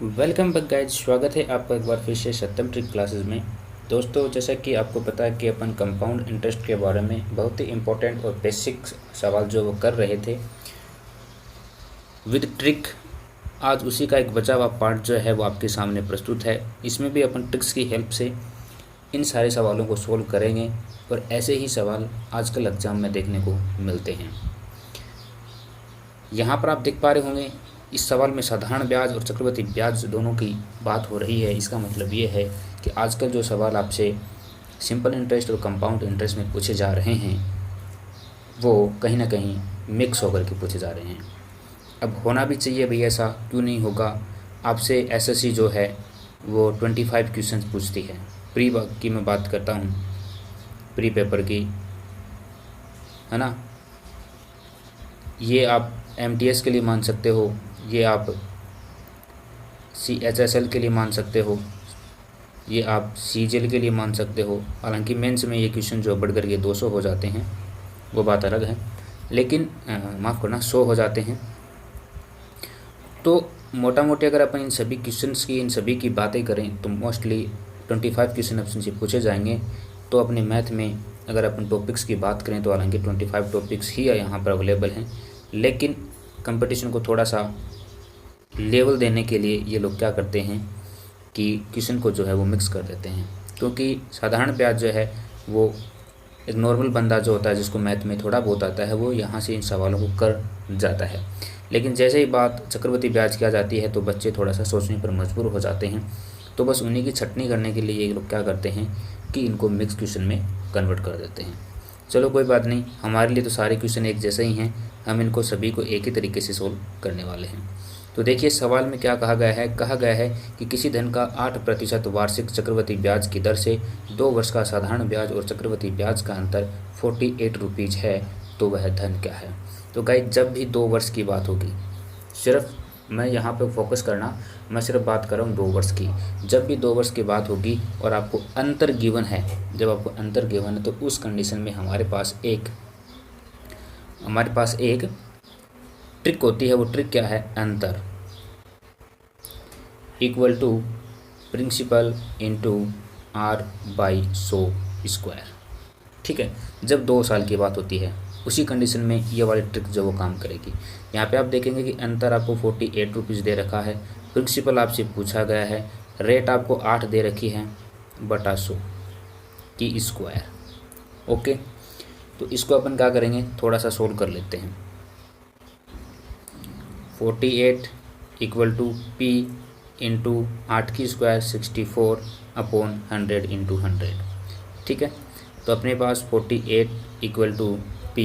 Welcome back guys, स्वागत है आपका एक बार फिर से सत्यम ट्रिक क्लासेस में। दोस्तों, जैसा कि आपको पता है कि अपन कंपाउंड इंटरेस्ट के बारे में बहुत ही इम्पोर्टेंट और बेसिक सवाल जो वो कर रहे थे विद ट्रिक। आज उसी का एक बचा हुआ पार्ट जो है वो आपके सामने प्रस्तुत है। इसमें भी अपन ट्रिक्स की हेल्प से इन सारे सवालों को सोल्व करेंगे और ऐसे ही सवाल आजकल एग्जाम में देखने को मिलते हैं। यहाँ पर आप देख पा रहे होंगे, इस सवाल में साधारण ब्याज और चक्रवृद्धि ब्याज दोनों की बात हो रही है। इसका मतलब ये है कि आजकल जो सवाल आपसे सिंपल इंटरेस्ट और कंपाउंड इंटरेस्ट में पूछे जा रहे हैं वो कहीं ना कहीं मिक्स होकर के पूछे जा रहे हैं। अब होना भी चाहिए भाई, ऐसा क्यों नहीं होगा। आपसे एसएससी जो है वो 25 क्वेश्चंस पूछती है। प्री की मैं बात करता हूँ, प्री पेपर की, है ना। ये आप एमटीएस के लिए मान सकते हो, ये आप सीएचएसएल के लिए मान सकते हो, ये आप सीजीएल के लिए मान सकते हो। हालांकि मेंस में ये क्वेश्चन जो बढ़ कर के 200 हो जाते हैं वो बात अलग है, लेकिन माफ़ करना 100 हो जाते हैं। तो मोटा मोटी अगर अपन इन सभी क्वेश्चंस की, इन सभी की बातें करें तो मोस्टली 25 क्वेश्चन अपन से पूछे जाएंगे। तो अपने मैथ में अगर अपन टॉपिक्स की बात करें तो हालांकि 25 टॉपिक्स ही यहाँ पर अवेलेबल हैं, लेकिन कंपटीशन को थोड़ा सा लेवल देने के लिए ये लोग क्या करते हैं कि क्वेश्चन को जो है वो मिक्स कर देते हैं। क्योंकि साधारण ब्याज जो है वो एक नॉर्मल बंदा जो होता है, जिसको मैथ में थोड़ा बहुत आता है, वो यहाँ से इन सवालों को कर जाता है। लेकिन जैसे ही बात चक्रवृद्धि ब्याज की आ जाती है तो बच्चे थोड़ा सा सोचने पर मजबूर हो जाते हैं। तो बस उन्हीं की छटनी करने के लिए ये लोग क्या करते हैं कि इनको मिक्स क्वेश्चन में कन्वर्ट कर देते हैं। चलो कोई बात नहीं, हमारे लिए तो सारे क्वेश्चन एक जैसे ही हैं, हम इनको सभी को एक ही तरीके से सोल्व करने वाले हैं। तो देखिए सवाल में क्या कहा गया है कि किसी धन का 8% वार्षिक चक्रवृद्धि ब्याज की दर से 2 वर्ष का साधारण ब्याज और चक्रवृद्धि ब्याज का अंतर 48 रुपीज़ है, तो वह धन क्या है। तो गाइस, जब भी 2 वर्ष की बात होगी, सिर्फ मैं यहाँ पे फोकस करना, मैं सिर्फ बात कर रहा हूँ 2 वर्ष की। जब भी 2 वर्ष की बात होगी और आपको अंतर गिवन है, जब आपको अंतर गिवन है तो उस कंडीशन में हमारे पास एक ट्रिक होती है। वो ट्रिक क्या है? अंतर equal to principal into R/100 square. ठीक है, जब 2 साल की बात होती है उसी कंडीशन में ये वाली ट्रिक जो वो काम करेगी। यहाँ पे आप देखेंगे कि अंतर आपको 48 रुपीज़ दे रखा है, प्रिंसिपल आपसे पूछा गया है, रेट आपको 8 दे रखी है बटा 100 की स्क्वायर। ओके, तो इसको अपन क्या करेंगे, थोड़ा सा सोल्व कर लेते हैं। 48 इक्वल टू P इंटू 8 की स्क्वायर 64/100 इंटू 100। ठीक है, तो अपने पास 48 equal to P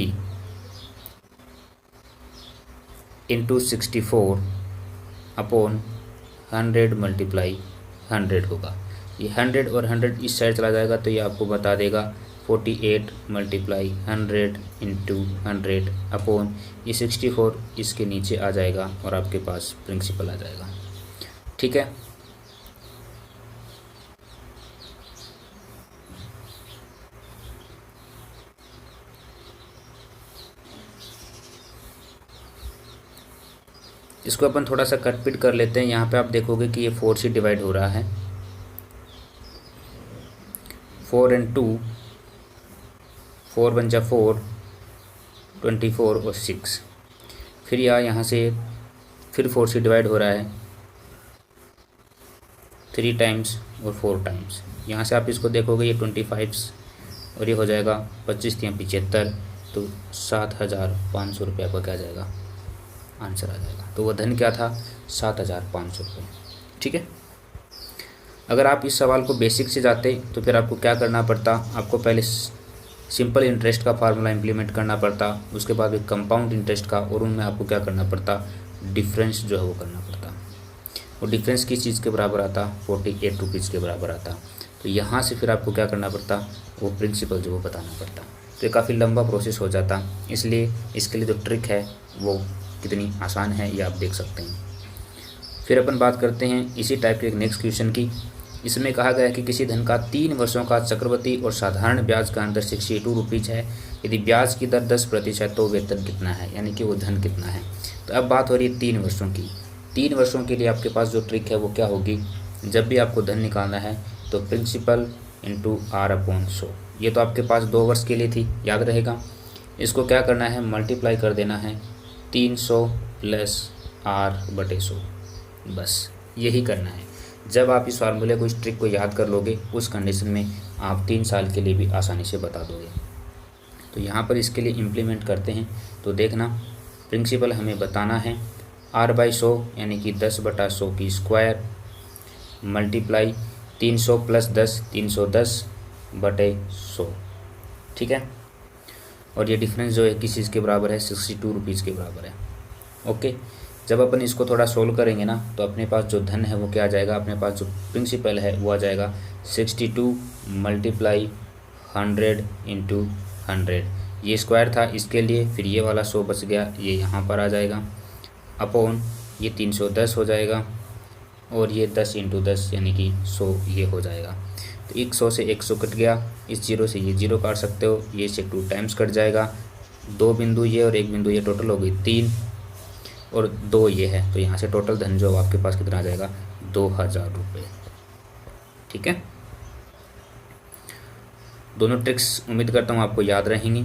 into 64/100 multiply 100 होगा। ये 100 और 100 इस साइड चला जाएगा तो ये आपको बता देगा 48 मल्टीप्लाई 100 इंटू 100 अपॉन ये 64 इसके नीचे आ जाएगा और आपके पास प्रिंसिपल आ जाएगा। ठीक है, इसको अपन थोड़ा सा कट पिट कर लेते हैं। यहाँ पे आप देखोगे कि ये 4 से डिवाइड हो रहा है, 4 and 2, 4 × 4 24 और 6। फिर यहाँ से फिर 4 से डिवाइड हो रहा है 3 टाइम्स और 4 टाइम्स। यहाँ से आप इसको देखोगे ये 25 और ये हो जाएगा 25 या 75, तो 7,500 रुपये आपका क्या जाएगा, आंसर आ जाएगा। तो वह धन क्या था? 7,500 रुपये। ठीक है, अगर आप इस सवाल को बेसिक से जाते तो फिर आपको क्या करना पड़ता, आपको पहले सिंपल इंटरेस्ट का फार्मूला इम्प्लीमेंट करना पड़ता, उसके बाद एक कंपाउंड इंटरेस्ट का, और उनमें आपको क्या करना पड़ता, डिफरेंस जो है वो करना पड़ता। और डिफरेंस किस चीज़ के बराबर आता? 48 रुपीज़ के बराबर आता। तो यहाँ से फिर आपको क्या करना पड़ता, वो प्रिंसिपल जो वो बताना पड़ता। तो ये काफ़ी लंबा प्रोसेस हो जाता, इसलिए इसके लिए जो ट्रिक है वो कितनी आसान है ये आप देख सकते हैं। फिर अपन बात करते हैं इसी टाइप के एक नेक्स्ट क्वेश्चन की। इसमें कहा गया है कि किसी धन का 3 वर्षों का चक्रवृद्धि और साधारण ब्याज का अंतर 62 रुपीज़ है। यदि ब्याज की दर 10% है तो वेतन कितना है, यानी कि वो धन कितना है। तो अब बात हो रही है 3 वर्षों की। 3 वर्षों के लिए आपके पास जो ट्रिक है वो क्या होगी, जब भी आपको धन निकालना है तो प्रिंसिपल इंटू आर अपॉन 100। ये तो आपके पास 2 वर्ष के लिए थी, याद रहेगा। इसको क्या करना है, मल्टीप्लाई कर देना है 300 प्लस आर बटे 100, बस यही करना है। जब आप इस फार्मूले को, इस ट्रिक को याद कर लोगे, उस कंडीशन में आप 3 साल के लिए भी आसानी से बता दोगे। तो यहाँ पर इसके लिए इम्प्लीमेंट करते हैं। तो देखना, प्रिंसिपल हमें बताना है r/100 यानी कि 10/100 की स्क्वायर मल्टीप्लाई 300 प्लस 10 310/100, ठीक है। और ये डिफरेंस जो है किस चीज़ के बराबर है, 62 रुपीज़ के बराबर है। ओके, जब अपन इसको थोड़ा सोल्व करेंगे ना तो अपने पास जो धन है वो क्या आ जाएगा, अपने पास जो प्रिंसिपल है वो आ जाएगा 62 मल्टीप्लाई 100 इंटू 100। ये स्क्वायर था इसके लिए, फिर ये वाला 100 बच गया, ये यहाँ पर आ जाएगा, अपॉन ये 310 हो जाएगा, और ये 10 इंटू 10 यानी कि 100 ये हो जाएगा। तो 100 से 100 कट गया, इस 0 से ये 0 काट सकते हो, ये से 2 टाइम्स कट जाएगा, 2 बिंदु ये और 1 बिंदु ये, टोटल हो गई 3 और 2 ये है। तो यहाँ से टोटल धन जो आपके पास कितना आ जाएगा, 2000 रुपये, ठीक है। दोनों ट्रिक्स उम्मीद करता हूँ आपको याद रहेंगी।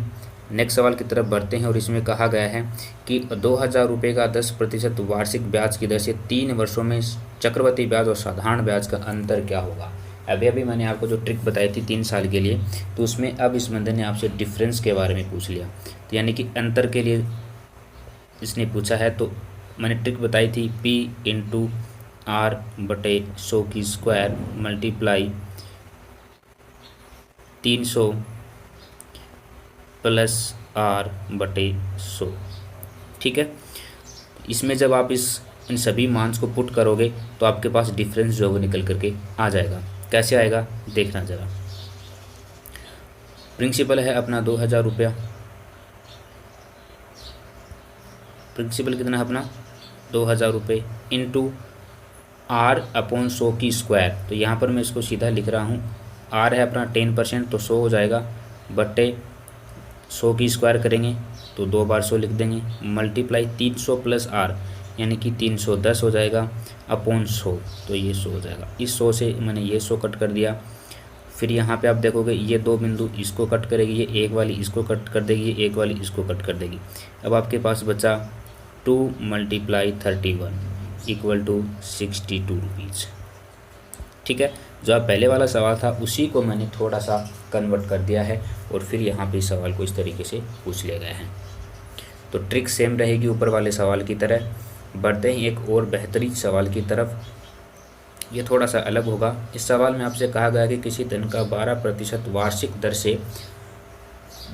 नेक्स्ट सवाल की तरफ बढ़ते हैं और इसमें कहा गया है कि 2000 रुपये का 10% वार्षिक ब्याज की दर से 3 वर्षों में चक्रवृद्धि ब्याज और साधारण ब्याज का अंतर क्या होगा। अभी मैंने आपको जो ट्रिक बताई थी 3 साल के लिए, तो उसमें अब इस बंदे ने आपसे डिफरेंस के बारे में पूछ लिया, तो यानी कि अंतर के लिए इसने पूछा है। तो मैंने ट्रिक बताई थी P/R/100 की स्क्वायर मल्टीप्लाई 300 प्लस R/100, ठीक है। इसमें जब आप इन सभी मान्स को पुट करोगे तो आपके पास डिफरेंस जो है वो निकल करके आ जाएगा। कैसे आएगा देखना ज़रा। प्रिंसिपल है अपना 2000 रुपया, प्रिंसिपल कितना है अपना 2000 रुपये, इंटू R/100 की स्क्वायर। तो यहाँ पर मैं इसको सीधा लिख रहा हूँ, R है अपना 10% तो 100 हो जाएगा, बट्टे 100 की स्क्वायर करेंगे तो 2 बार 100 लिख देंगे, मल्टीप्लाई 300 प्लस R यानी कि 310 हो जाएगा, अपॉन 100, तो ये 100 हो जाएगा। इस 100 से मैंने ये 100 कट कर दिया। फिर यहाँ पे आप देखोगे ये 2 बिंदु इसको कट करेगी, ये एक वाली इसको कट कर देगी, ये एक वाली इसको कट कर देगी। अब आपके पास बचा 2 मल्टीप्लाई 31 इक्वल टू 62 रुपीज़, ठीक है। जो आप पहले वाला सवाल था उसी को मैंने थोड़ा सा कन्वर्ट कर दिया है और फिर यहाँ पे सवाल को इस तरीके से पूछ लिया गया है। तो ट्रिक सेम रहेगी ऊपर वाले सवाल की तरह। बढ़ते हैं एक और बेहतरीन सवाल की तरफ, ये थोड़ा सा अलग होगा। इस सवाल में आपसे कहा गया कि किसी धन का 12% वार्षिक दर से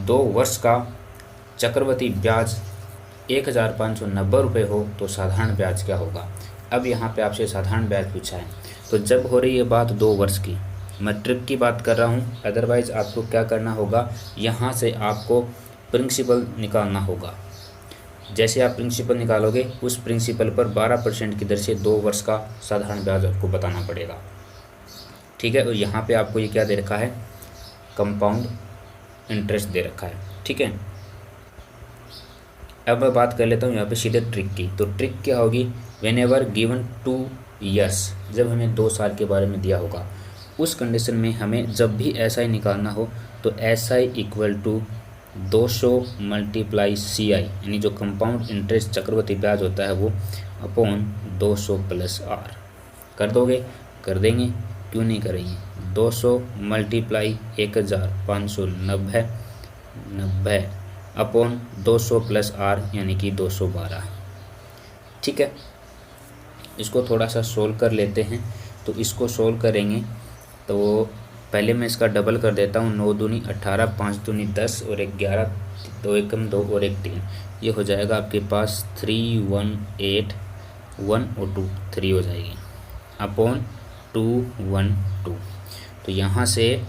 2 वर्ष का चक्रवृद्धि ब्याज 1590 रुपये हो तो साधारण ब्याज क्या होगा। अब यहाँ पे आपसे साधारण ब्याज पूछा है, तो जब हो रही है बात 2 वर्ष की, मैं ट्रिक की बात कर रहा हूँ, अदरवाइज़ आपको क्या करना होगा, यहाँ से आपको प्रिंसिपल निकालना होगा। जैसे आप प्रिंसिपल निकालोगे उस प्रिंसिपल पर 12% की दर से 2 वर्ष का साधारण ब्याज आपको बताना पड़ेगा, ठीक है। और यहाँ पे आपको ये क्या दे रखा है, कंपाउंड इंटरेस्ट दे रखा है, ठीक है। अब मैं बात कर लेता हूँ यहाँ पे सीधे ट्रिक की। तो ट्रिक क्या होगी, वेन एवर गिवन 2 ईयर्स, जब हमें 2 साल के बारे में दिया होगा, उस कंडीशन में हमें जब भी SI निकालना हो तो SI equal to 200 multiply CI यानी जो कंपाउंड इंटरेस्ट चक्रवृद्धि ब्याज होता है वो, अपॉन 200 प्लस R। कर दोगे, कर देंगे, क्यों नहीं करेंगे। 200 मल्टीप्लाई 1590 अपॉन 200 प्लस R यानी कि 212, ठीक है। इसको थोड़ा सा सोल्व कर लेते हैं। तो इसको सोल्व करेंगे तो पहले मैं इसका डबल कर देता हूँ, 9 दूनी 18, 5 दूनी 10 और 1 11, 2 एकम 2 और 1 3, ये हो जाएगा आपके पास 318 1 और 2 3 हो जाएगी, अपॉन 212। तो यहाँ से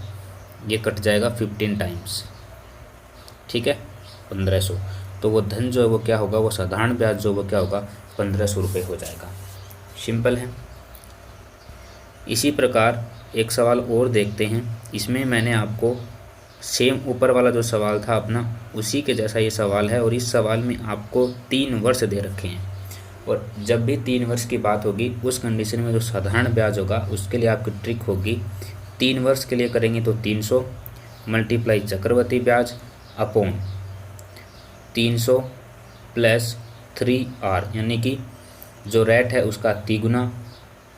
ये कट जाएगा 15 टाइम्स, ठीक है, 1500। तो वो धन जो है वो क्या होगा, वो साधारण ब्याज जो वो क्या होगा, 1500 रुपये हो जाएगा। सिंपल है। इसी प्रकार एक सवाल और देखते हैं। इसमें मैंने आपको सेम ऊपर वाला जो सवाल था अपना, उसी के जैसा ये सवाल है और इस सवाल में आपको 3 वर्ष दे रखे हैं। और जब भी 3 वर्ष की बात होगी उस कंडीशन में जो साधारण ब्याज होगा उसके लिए आपकी ट्रिक होगी, 3 वर्ष के लिए करेंगे तो 300 मल्टीप्लाई चक्रवृद्धि ब्याज अपॉन 300 प्लस 3R, यानी कि जो रेट है उसका तिगुना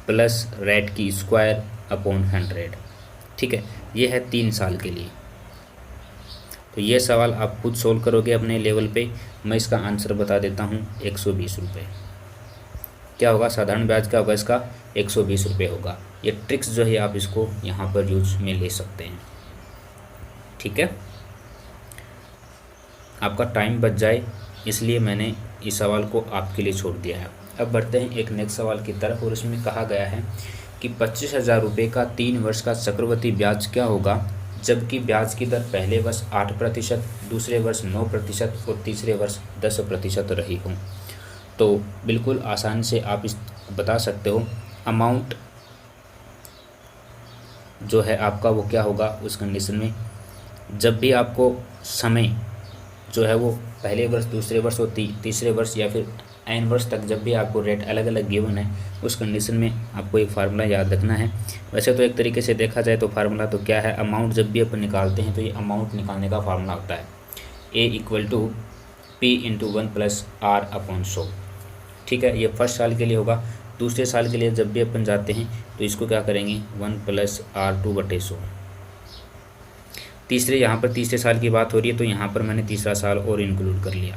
प्लस रेट की स्क्वायर अपॉन 100। ठीक है, ये है 3 साल के लिए। तो ये सवाल आप खुद सोल्व करोगे अपने लेवल पे। मैं इसका आंसर बता देता हूँ, 120 रुपये। क्या होगा, साधारण ब्याज क्या होगा इसका, 120 रुपये होगा। ये ट्रिक्स जो है आप इसको यहाँ पर यूज में ले सकते हैं। ठीक है, आपका टाइम बच जाए इसलिए मैंने इस सवाल को आपके लिए छोड़ दिया है। अब बढ़ते हैं एक नेक्स्ट सवाल की तरफ, और इसमें कहा गया है कि 25,000 रुपये का 3 वर्ष का चक्रवृद्धि ब्याज क्या होगा जबकि ब्याज की दर पहले वर्ष 8%, दूसरे वर्ष 9% और तीसरे वर्ष 10% रही हो। तो बिल्कुल आसान से आप इस बता सकते हो अमाउंट जो है आपका वो क्या होगा उस कंडीशन में, जब भी आपको समय जो है वो पहले वर्ष, दूसरे वर्ष और तीसरे वर्ष या फिर n वर्ष तक जब भी आपको रेट अलग अलग गिवन है उस कंडीशन में आपको एक फार्मूला याद रखना है। वैसे तो एक तरीके से देखा जाए तो फार्मूला तो क्या है, अमाउंट जब भी अपन निकालते हैं तो ये अमाउंट निकालने का फार्मूला होता है A = P × 1 + R/100। ठीक है, ये फर्स्ट साल के लिए होगा। दूसरे साल के लिए जब भी अपन जाते हैं तो इसको क्या करेंगे 1 + R/2/100। तीसरे, यहाँ पर तीसरे साल की बात हो रही है तो यहाँ पर मैंने तीसरा साल और इंक्लूड कर लिया।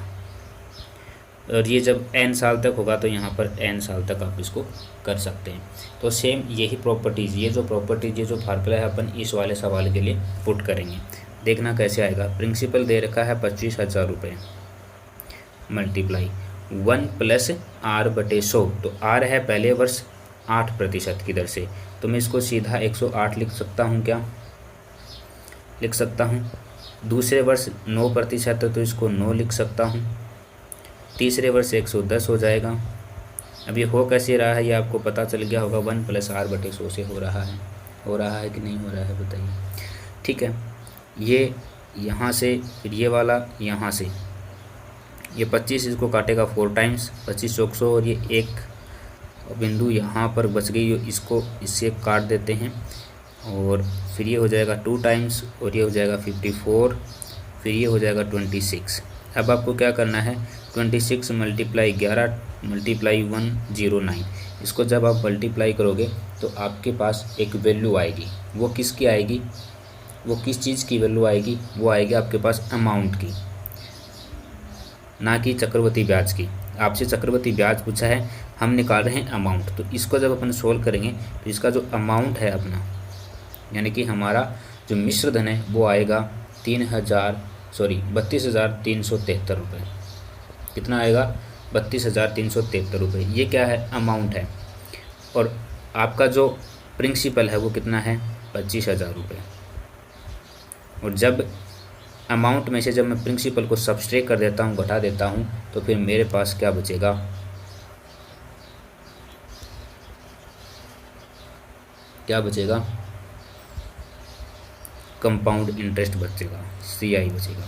और ये जब n साल तक होगा तो यहाँ पर n साल तक आप इसको कर सकते हैं। तो सेम यही प्रॉपर्टीज़, ये जो फार्मूला है अपन इस वाले सवाल के लिए पुट करेंगे। देखना कैसे आएगा। प्रिंसिपल दे रखा है 25,000 रुपये मल्टीप्लाई 1 + R/100। तो R है पहले वर्ष 8% की दर से, तो मैं इसको सीधा 108 लिख सकता हूँ। क्या लिख सकता हूँ? दूसरे वर्ष 9% है तो इसको 9 लिख सकता हूँ। तीसरे वर्ष 110 हो जाएगा। अब ये हो कैसे रहा है ये आपको पता चल गया होगा, 1 + R/100 से हो रहा है कि नहीं हो रहा है बताइए। ठीक है, ये यहाँ से फिर ये वाला यहाँ से, ये 25 इसको काटेगा 4 टाइम्स, 25 चौक 100 और ये एक बिंदु यहाँ पर बच गई, इसको इससे काट देते हैं और फिर ये हो जाएगा 2 टाइम्स और ये हो जाएगा 54, फिर ये हो जाएगा 26। अब आपको क्या करना है, 26 × 11 × 109, इसको जब आप मल्टीप्लाई करोगे तो आपके पास एक वैल्यू आएगी। वो किसकी आएगी, वो किस चीज़ की वैल्यू आएगी, वो आएगी आपके पास अमाउंट की, ना कि चक्रवृद्धि ब्याज की। आपसे चक्रवृद्धि ब्याज पूछा है, हम निकाल रहे हैं अमाउंट। तो इसको जब अपन सोल्व करेंगे तो इसका जो अमाउंट है अपना, यानी कि हमारा जो मिश्र धन है वो आएगा 32,373 रुपये। कितना आएगा, 32,373 रुपये। ये क्या है, अमाउंट है। और आपका जो प्रिंसिपल है वो कितना है, 25,000 रुपये। और जब अमाउंट में से जब मैं प्रिंसिपल को सब्सट्रैक्ट कर देता हूँ, घटा देता हूँ, तो फिर मेरे पास क्या बचेगा, कंपाउंड इंटरेस्ट बचेगा, CI बचेगा।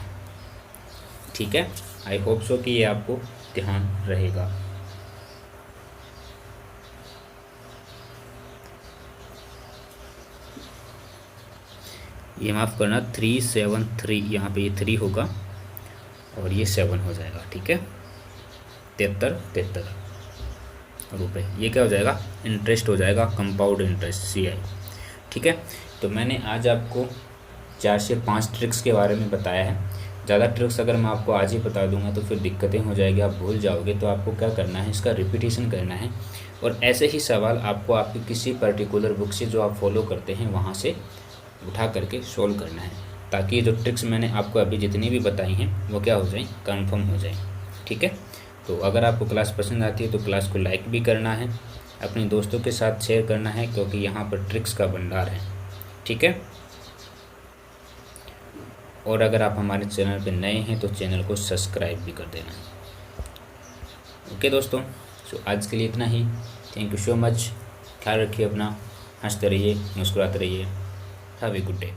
ठीक है, आई होप सो कि ये आपको ध्यान रहेगा। ये माफ़ करना 373, यहाँ पे ये 3 होगा और ये 7 हो जाएगा। ठीक है, 73 रुपये। ये क्या हो जाएगा, इंटरेस्ट हो जाएगा, कंपाउंड इंटरेस्ट CI। ठीक है, तो मैंने आज आपको 4 से 5 ट्रिक्स के बारे में बताया है। ज़्यादा ट्रिक्स अगर मैं आपको आज ही बता दूंगा तो फिर दिक्कतें हो जाएगी, आप भूल जाओगे। तो आपको क्या करना है, इसका रिपीटेशन करना है और ऐसे ही सवाल आपको आपकी किसी पर्टिकुलर बुक से जो आप फॉलो करते हैं वहाँ से उठा करके सोल्व करना है, ताकि जो ट्रिक्स मैंने आपको अभी जितनी भी बताई हैं वो क्या हो जाएं, कंफर्म हो जाएं। ठीक है, तो अगर आपको क्लास पसंद आती है तो क्लास को लाइक भी करना है, अपने दोस्तों के साथ शेयर करना है, क्योंकि यहाँ पर ट्रिक्स का भंडार है। ठीक है, और अगर आप हमारे चैनल पर नए हैं तो चैनल को सब्सक्राइब भी कर देना। ओके दोस्तों, तो आज के लिए इतना ही। Thank you so much. ख्याल रखिए अपना, हंसते रहिए, मुस्कुराते रहिए। Have a good day.